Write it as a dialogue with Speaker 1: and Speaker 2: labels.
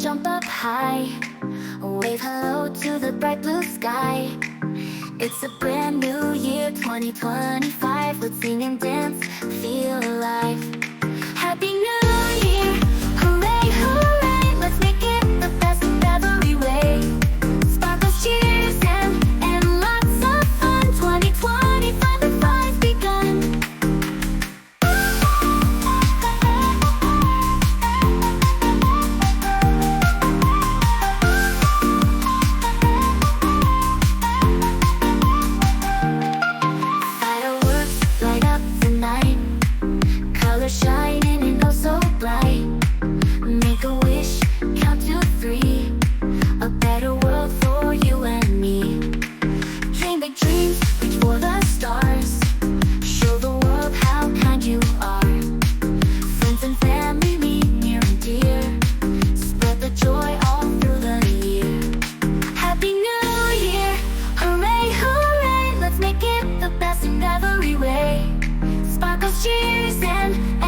Speaker 1: jump up high, wave hello to the bright blue sky. It's a brand new year, 2025. Let's sing and dance, feel alive. Happy New Year, hooray, hooray. Let's make it the best in every way. Sparkles, cheers, and lots of fun. 2025 begun. Fireworks light up the night, colors shining and oh so bright. Make a wish, count to 3, a better world for you and me. Dream big dreams, reach for the stars. Show the world how kind you are. Friends and family meet near and dear. Spread the joy all through the year. Happy New Year, hooray, hooray. Let's make it the best in every way. Sparkles, cheers, and